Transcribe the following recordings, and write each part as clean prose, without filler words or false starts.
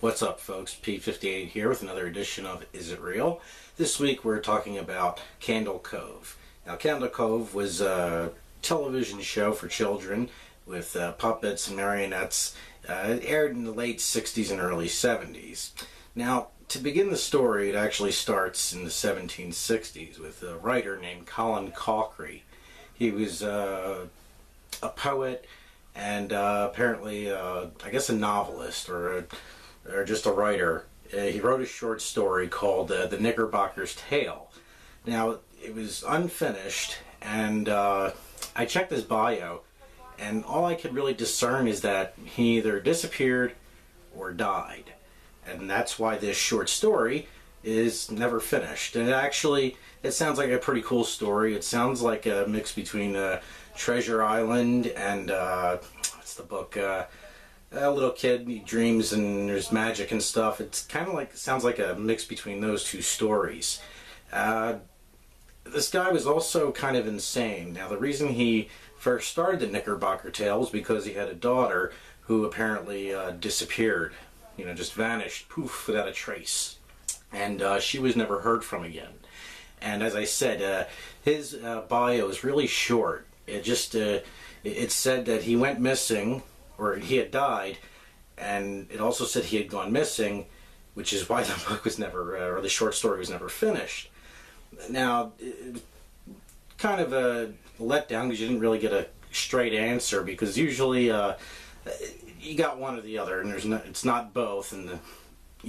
What's up, folks? P58 here with another edition of Is It Real? This week we're talking about Cove. Now, Cove was a television show for children with puppets and marionettes. It aired in the late 60s and early 70s. Now, to begin the story, it actually starts in the 1760s with a writer named Collin. He was a poet and apparently, I guess, a novelist or just a writer. He wrote a short story called The Knickerbocker's Tale. Now, it was unfinished, and I checked his bio, and all I could really discern is that he either disappeared or died. And that's why this short story is never finished. And it sounds like a pretty cool story. It sounds like a mix between Treasure Island and, what's the book? A little kid, he dreams and there's magic and stuff. It's kind of like, sounds like a mix between those two stories. This guy was also kind of insane. Now, the reason he first started the Knickerbocker Tale was because he had a daughter who apparently disappeared. You know, just vanished, poof, without a trace. And she was never heard from again. And as I said, his bio is really short. It said that he went missing, or he had died, and it also said he had gone missing, which is why the book was never, or the short story was never finished. Now, kind of a letdown because you didn't really get a straight answer, because usually you got one or the other, and it's not both, and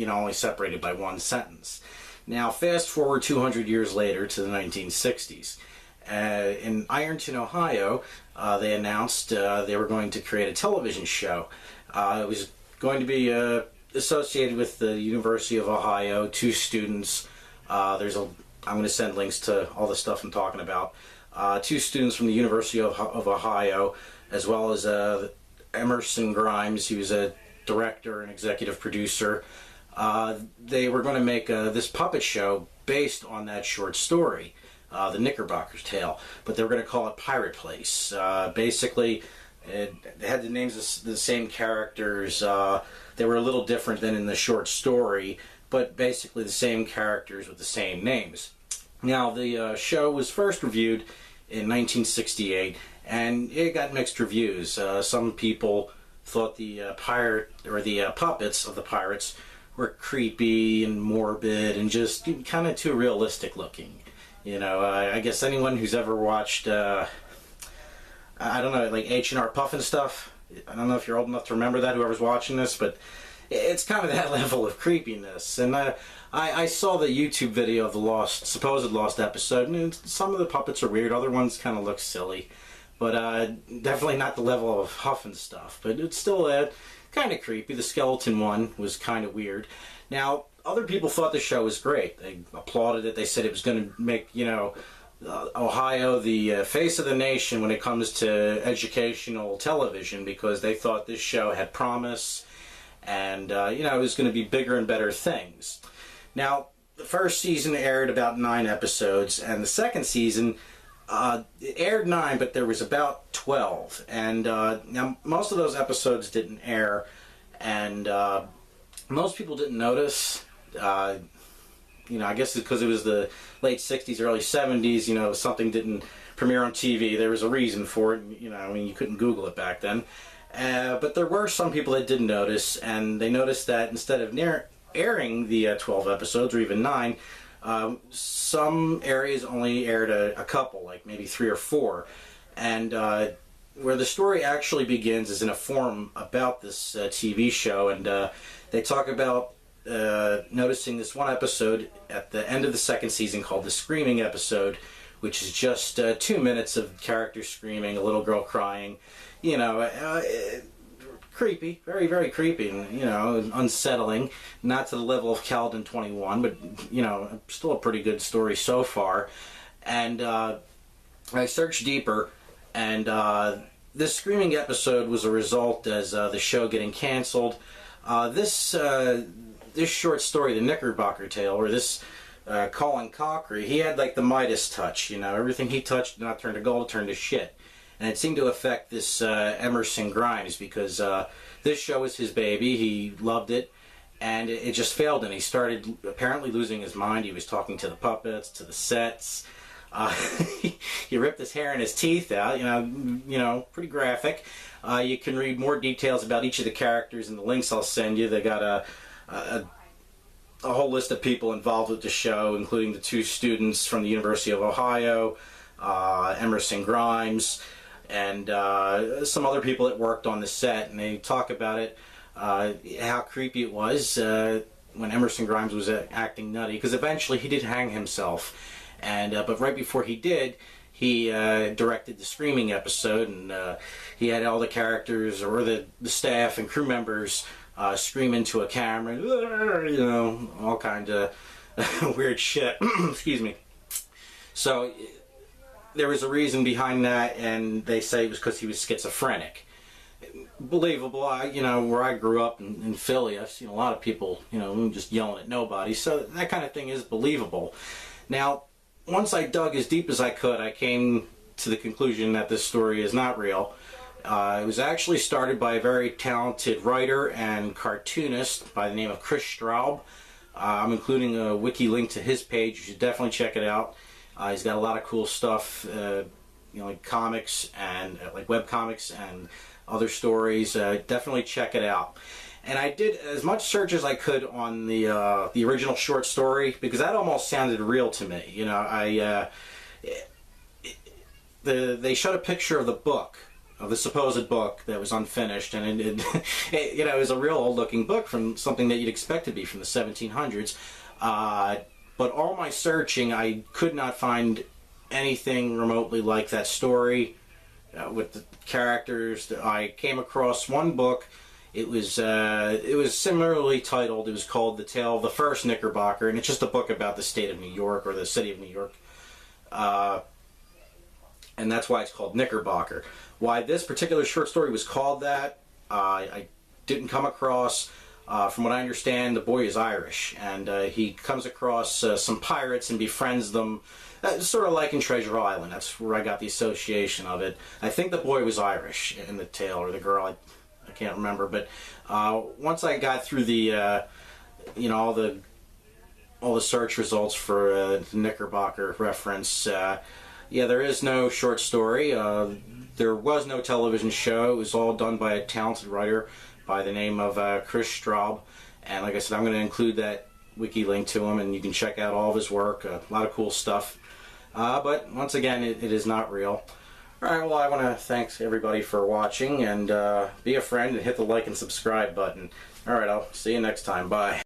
only separated by one sentence. Now, fast forward 200 years later to the 1960s. In Ironton, Ohio, they announced they were going to create a television show. It was going to be associated with the University of Ohio. Two students. I'm going to send links to all the stuff I'm talking about. Two students from the University of Ohio, as well as Emerson Grimes. He was a director and executive producer. They were going to make this puppet show based on that short story, The Knickerbocker's Tale, but they were going to call it Pirate Place. Basically, it had the names of the same characters. They were a little different than in the short story, but basically the same characters with the same names. Now, the show was first reviewed in 1968, and it got mixed reviews. Some people thought the puppets of the pirates were creepy and morbid and just kind of too realistic looking. I guess anyone who's ever watched, I don't know, like H&R Puffin stuff. I don't know if you're old enough to remember that, whoever's watching this, but it's kind of that level of creepiness. And I saw the YouTube video of the supposed lost episode, and some of the puppets are weird, other ones kind of look silly. But definitely not the level of Huffin stuff. But it's still kind of creepy. The skeleton one was kind of weird. Now, other people thought the show was great. They applauded it. They said it was going to make, Ohio the face of the nation when it comes to educational television, because they thought this show had promise and, it was going to be bigger and better things. Now, the first season aired about 9 episodes, and the second season it aired 9, but there was about 12, and now most of those episodes didn't air, and most people didn't notice. I guess it's because it was the late 60s, early 70s. Something didn't premiere on TV. There was a reason for it. You couldn't Google it back then. But there were some people that did notice, and they noticed that instead of airing the 12 episodes, or even 9, some areas only aired a couple, like maybe 3 or 4. And where the story actually begins is in a forum about this TV show, and they talk about noticing this one episode at the end of the second season called the Screaming episode, which is just 2 minutes of characters screaming, a little girl crying, creepy, very, very creepy, and, unsettling. Not to the level of Calden 21, but, still a pretty good story so far. And I searched deeper, and this Screaming episode was a result as the show getting canceled. This short story, The Knickerbocker Tale, or this caulkry, he had like the Midas touch. Everything he touched did not turn to gold, it turned to shit. And it seemed to affect this Emerson Grimes, because this show was his baby. He loved it, and it just failed, and he started apparently losing his mind. He was talking to the puppets, to the sets. He ripped his hair and his teeth out, pretty graphic. You can read more details about each of the characters in the links I'll send you. They got a whole list of people involved with the show, including the 2 students from the University of Ohio, Emerson Grimes, and some other people that worked on the set, and they talk about it, how creepy it was when Emerson Grimes was acting nutty, because eventually he did hang himself, and but right before he did, he directed the screaming episode, and he had all the characters, or the staff and crew members, scream into a camera, all kind of weird shit. Excuse me. So there was a reason behind that, and they say it was because he was schizophrenic. Believable. Where I grew up in Philly, I've seen a lot of people, just yelling at nobody, so that kind of thing is believable. Now, once I dug as deep as I could, I came to the conclusion that this story is not real. It was actually started by a very talented writer and cartoonist by the name of Kris. I'm including a wiki link to his page. You should definitely check it out. He's got a lot of cool stuff, like comics and like web comics and other stories. Definitely check it out. And I did as much search as I could on the original short story, because that almost sounded real to me. They showed a picture of the book, of the supposed book that was unfinished, and it was a real old-looking book from something that you'd expect to be from the 1700s. But all my searching, I could not find anything remotely like that story with the characters. I came across one book. It was similarly titled. It was called The Tale of the First Knickerbocker, and it's just a book about the state of New York, or the city of New York. And that's why it's called Knickerbocker. Why this particular short story was called that, I didn't come across. From what I understand, the boy is Irish, and he comes across some pirates and befriends them, sort of like in Treasure Island. That's where I got the association of it. I think the boy was Irish in the tale, or the girl, I can't remember. But once I got through the, all the search results for the Knickerbocker reference, yeah, there is no short story. There was no television show. It was all done by a talented writer by the name of Kris. And like I said, I'm going to include that wiki link to him, and you can check out all of his work. A lot of cool stuff. But once again, it is not real. Alright, well, I want to thank everybody for watching, and be a friend and hit the like and subscribe button. Alright, I'll see you next time. Bye.